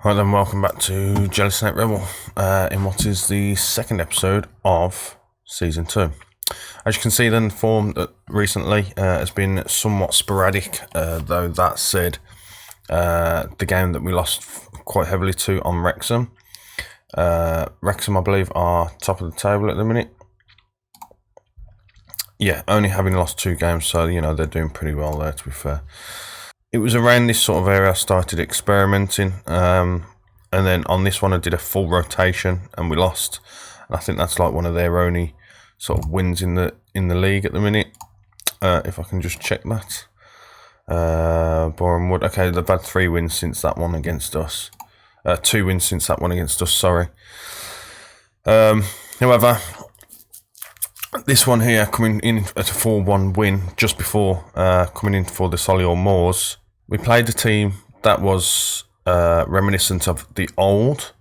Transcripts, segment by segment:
Right then, welcome back to Jelly Snake Rebel in what is the second episode of Season 2. As you can see then, the form recently has been somewhat sporadic, though that said, the game that we lost quite heavily to on Wrexham. Wrexham, I believe, are top of the table at the minute. Yeah, only having lost 2 games, so, you know, they're doing pretty well there, to be fair. It was around this sort of area I started experimenting, and then on this one I did a full rotation and we lost. And I think that's like one of their only sort of wins in the league at the minute. If I can just check that. Boreham Wood. Okay, they've had 3 wins since that one against us. 2 wins since that one against us. Sorry. However, this one here coming in at a 4-1 win just before coming in for the Solihull Moors. We played a team that was reminiscent of the old,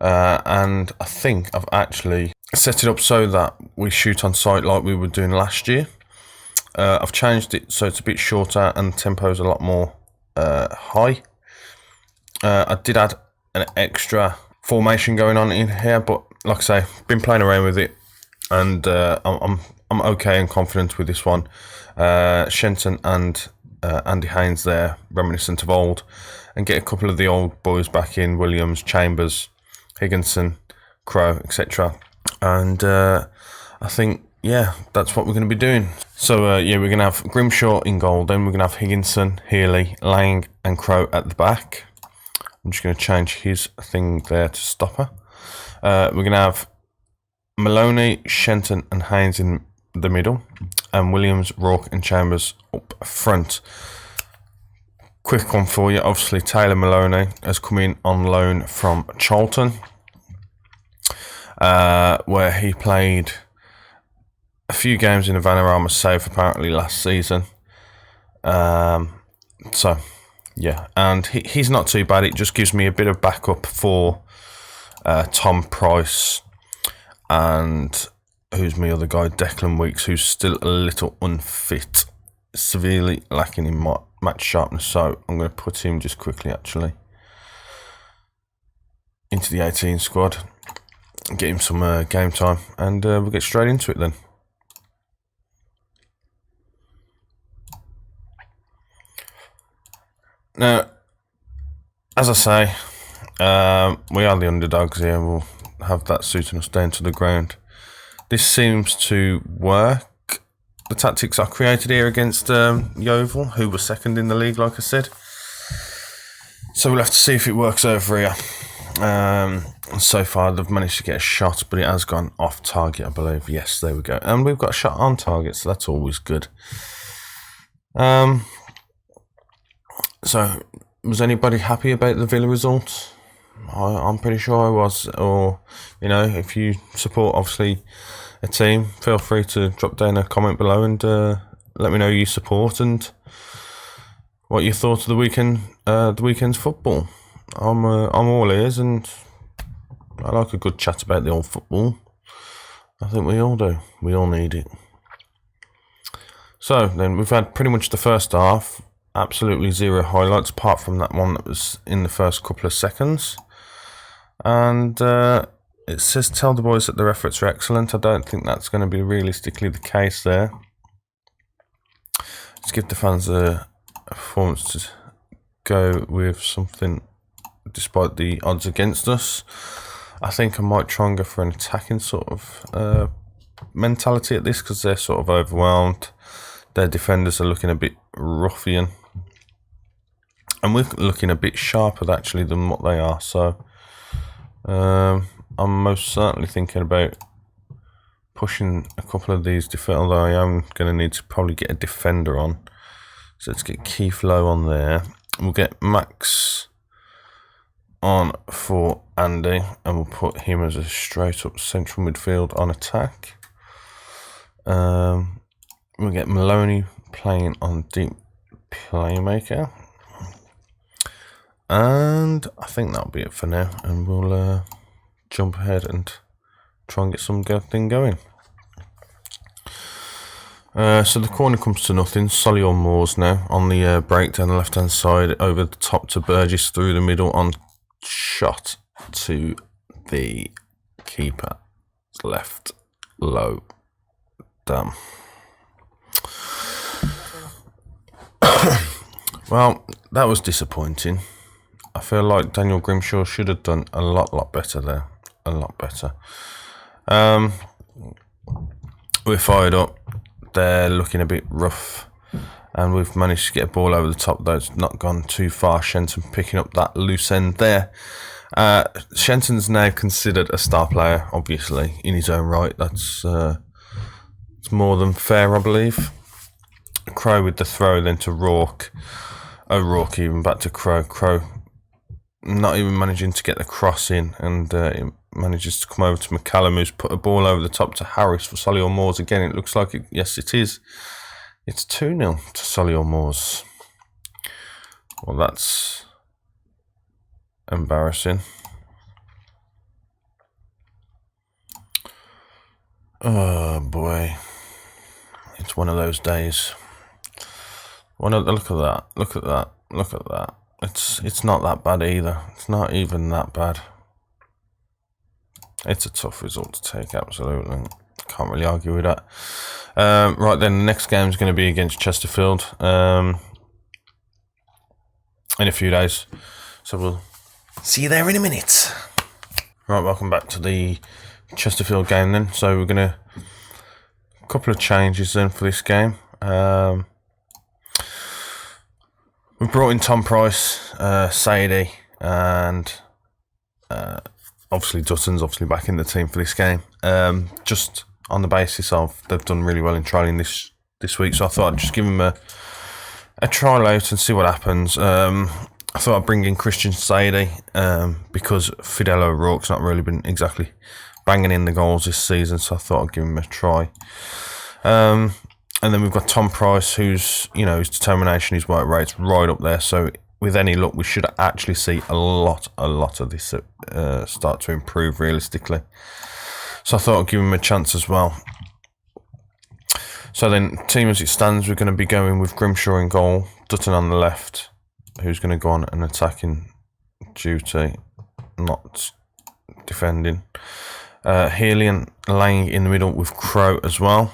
and I think I've actually set it up so that we shoot on sight like we were doing last year. I've changed it so it's a bit shorter and the tempo's a lot more high. I did add an extra formation going on in here, but like I say, been playing around with it, and I'm okay and confident with this one. Shenton and Andy Haynes there, reminiscent of old, and get a couple of the old boys back in, Williams, Chambers, Higginson, Crow, etc. And I think, yeah, that's what we're going to be doing. So yeah, we're going to have Grimshaw in goal, then we're going to have Higginson, Healy, Lang and Crow at the back. I'm just going to change his thing there to stopper. We're going to have Maloney, Shenton and Haynes in the middle, and Williams, Rourke and Chambers up front. Quick one for you, obviously Taylor Maloney has come in on loan from Charlton, where he played a few games in the Vanarama South apparently last season. So yeah, and he's not too bad. It just gives me a bit of backup for Tom Price and who's my other guy, Declan Weeks, who's still a little unfit, severely lacking in match sharpness. So I'm going to put him just quickly, actually, into the 18 squad, get him some game time, and we'll get straight into it then. Now, as I say, we are the underdogs here. We'll have that suiting us down to the ground. This seems to work. The tactics I created here against Yeovil, who were second in the league, like I said. So we'll have to see if it works over here. So far, they've managed to get a shot, but it has gone off target, I believe. Yes, there we go. And we've got a shot on target, so that's always good. So, was anybody happy about the Villa result? I'm pretty sure I was. Or, you know, if you support, obviously, a team, feel free to drop down a comment below and let me know you support and what you thought of the weekend's football. I'm all ears, and I like a good chat about the old football. I think we all do. We all need it. So then we've had pretty much the first half, absolutely 0 highlights apart from that one that was in the first couple of seconds. And it says tell the boys that their efforts are excellent. I don't think that's going to be realistically the case there. Let's give the fans a performance to go with something despite the odds against us. I think I might try and go for an attacking sort of mentality at this, because they're sort of overwhelmed. Their defenders are looking a bit ruffian, and we're looking a bit sharper actually than what they are. So I'm most certainly thinking about pushing a couple of these defenders, although I am going to need to probably get a defender on. So let's get Keith Lowe on there. We'll get Max on for Andy, and we'll put him as a straight up central midfield on attack. We'll get Maloney playing on deep playmaker. And I think that'll be it for now, and we'll jump ahead and try and get some thing going. So the corner comes to nothing. Solihull Moors now on the break down the left hand side, over the top to Burgess, through the middle on shot to the keeper. Left low. Damn. Well, that was disappointing. I feel like Daniel Grimshaw should have done a lot better there. A lot better. We're fired up. They're looking a bit rough. And we've managed to get a ball over the top, though it's not gone too far. Shenton picking up that loose end there. Shenton's now considered a star player, obviously, in his own right. That's it's more than fair, I believe. Crow with the throw, then to Rourke. O'Rourke even back to Crow. Crow not even managing to get the cross in, and it manages to come over to McCallum, who's put a ball over the top to Harris for Solihull Moors. Again, it looks like it. Yes, it is. It's 2-0 to Solihull Moors. Well, that's embarrassing. Oh boy, it's one of those days. Look at that! Look at that! Look at that! It's not that bad either. It's not even that bad. It's a tough result to take, absolutely. Can't really argue with that. Right then, the next game is going to be against Chesterfield in a few days. So we'll see you there in a minute. Right, welcome back to the Chesterfield game then. So we're going to... a couple of changes then for this game. We've brought in Tom Price, Sadie, and obviously Dutton's obviously back in the team for this game. Just on the basis of they've done really well in trialling this week, so I thought I'd just give them a trial out and see what happens. I thought I'd bring in Christian Sadie because Fidel O'Rourke's not really been exactly banging in the goals this season, so I thought I'd give him a try. And then we've got Tom Price, who's, you know, his determination, his work rate's right up there. So with any luck, we should actually see a lot of this start to improve realistically. So I thought I'd give him a chance as well. So then, team as it stands, we're going to be going with Grimshaw in goal, Dutton on the left, who's going to go on an attacking duty, not defending. Healy and Lang in the middle with Crow as well.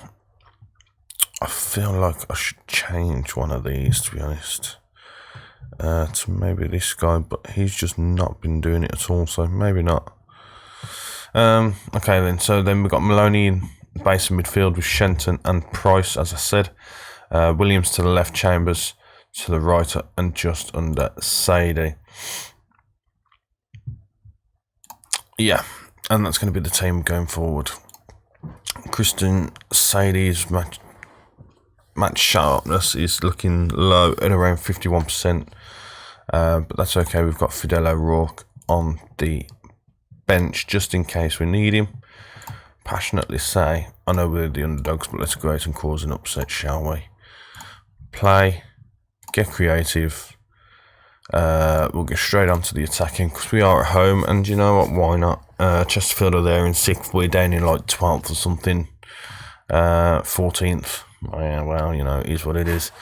I feel like I should change one of these, to be honest, to maybe this guy, but he's just not been doing it at all, so maybe not. Okay then, so then we've got Maloney in base and midfield with Shenton and Price, as I said. Williams to the left, Chambers to the right, and just under Sadie. Yeah, and that's going to be the team going forward. Christian Sadie's match sharpness is looking low at around 51%, but that's okay. We've got Fidel O'Rourke on the bench just in case we need him. Passionately say, I know we're the underdogs, but let's go out and cause an upset, shall we? Play, get creative. We'll get straight onto the attacking because we are at home, and you know what? Why not? Chesterfield are there in 6th. We're down in like 12th or something, 14th. Yeah, well, you know, it is what it is.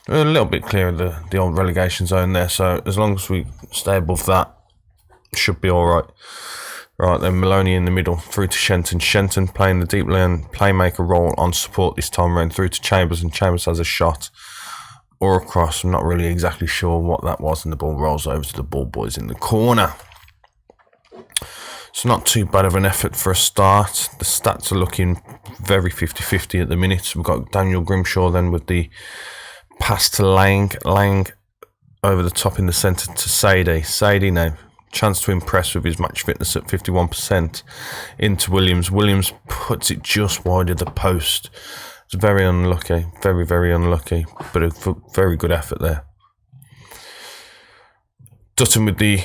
We're a little bit clear of the old relegation zone there, so as long as we stay above that, should be all right. Right, then Maloney in the middle, through to Shenton. Shenton playing the deep lane playmaker role on support this time around, through to Chambers, and Chambers has a shot or a cross. I'm not really exactly sure what that was, and the ball rolls over to the ball boys in the corner. It's not too bad of an effort for a start. The stats are looking very 50-50 at the minute. We've got Daniel Grimshaw then with the pass to Lang. Lang over the top in the centre to Sadie. Sadie now, chance to impress with his match fitness at 51%. Into Williams. Williams puts it just wide of the post. It's very unlucky. Very, very unlucky. But a very good effort there. Dutton with the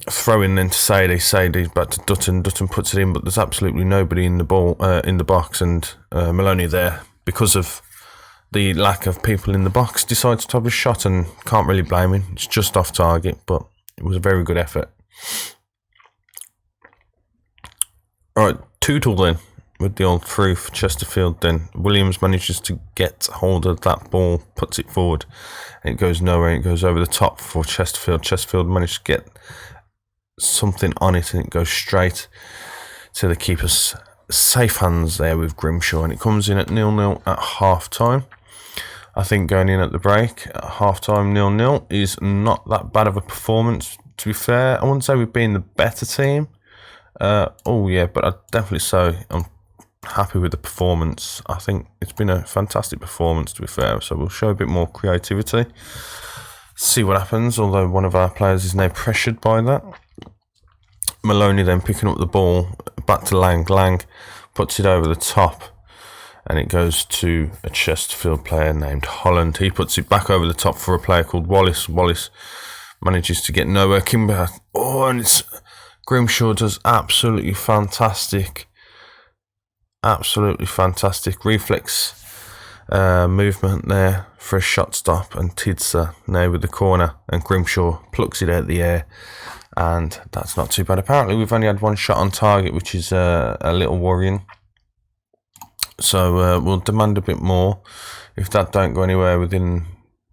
throw in then to Sadie. Sadie back to Dutton. Dutton puts it in, but there's absolutely nobody in the ball in the box, and Maloney there, because of the lack of people in the box, decides to have a shot, and can't really blame him. It's just off target, but it was a very good effort. Alright, Tootle then with the old through for Chesterfield. Then Williams manages to get hold of that ball, puts it forward, and it goes nowhere. It goes over the top for Chesterfield. Chesterfield managed to get something on it and it goes straight to the keeper's safe hands there with Grimshaw, and it comes in at 0-0 at half time. I think going in at the break at half time 0-0 is not that bad of a performance, to be fair. I wouldn't say we've been the better team. Oh yeah, but I'd definitely say I'm happy with the performance. I think it's been a fantastic performance, to be fair, so we'll show a bit more creativity, see what happens, although one of our players is now pressured by that. Maloney then picking up the ball, back to Lang. Lang puts it over the top, and it goes to a Chesterfield player named Holland. He puts it back over the top for a player called Wallace. Wallace manages to get nowhere. Kimber, and it's Grimshaw does absolutely fantastic reflex movement there for a shot stop, and Tidser now with the corner, and Grimshaw plucks it out of the air, and that's not too bad. Apparently we've only had one shot on target, which is a little worrying, so we'll demand a bit more. If that don't go anywhere within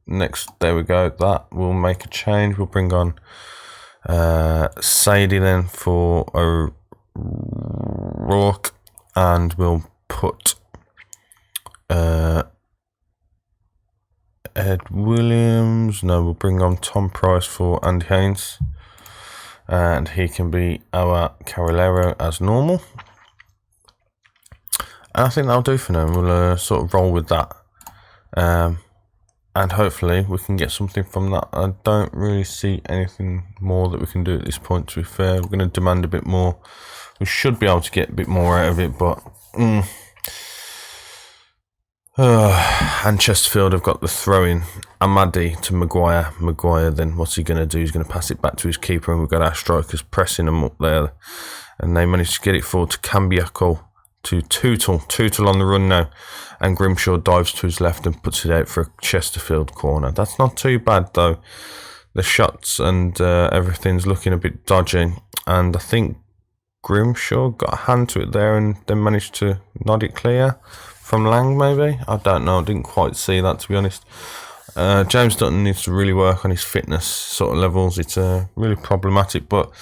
next, there we go, that will make a change. We'll bring on Sadie then for O'Rourke, and we'll put Ed Williams. No, we'll bring on Tom Price for Andy Haynes, and he can be our Carrilero as normal. And I think that'll do for now. We'll sort of roll with that, and hopefully we can get something from that. I don't really see anything more that we can do at this point, to be fair. We're going to demand a bit more. We should be able to get a bit more out of it, but and Chesterfield have got the throw-in. Amadi to Maguire. Maguire, then what's he going to do? He's going to pass it back to his keeper, and we've got our strikers pressing them up there, and they managed to get it forward to Cambiaco, to Tootle on the run now, and Grimshaw dives to his left and puts it out for a Chesterfield corner. That's not too bad though. The shots and everything's looking a bit dodgy, and I think Grimshaw got a hand to it there and then managed to nod it clear from Lang, maybe? I don't know, I didn't quite see that, to be honest. James Dutton needs to really work on his fitness sort of levels. It's really problematic, but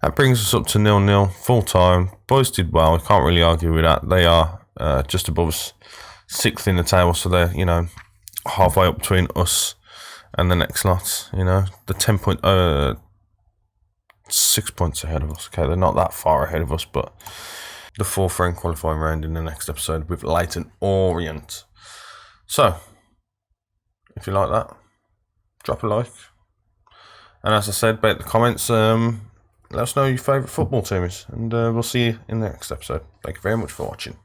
that brings us up to 0-0, full time. Boys did well, I can't really argue with that. They are just above us, 6th in the table, so they're, you know, halfway up between us and the next lot, you know. The 6 points ahead of us. Okay, they're not that far ahead of us, but the 4th round qualifying round in the next episode with Leighton Orient. So, if you like that, drop a like. And as I said, about the comments, let us know who your favourite football team is, and we'll see you in the next episode. Thank you very much for watching.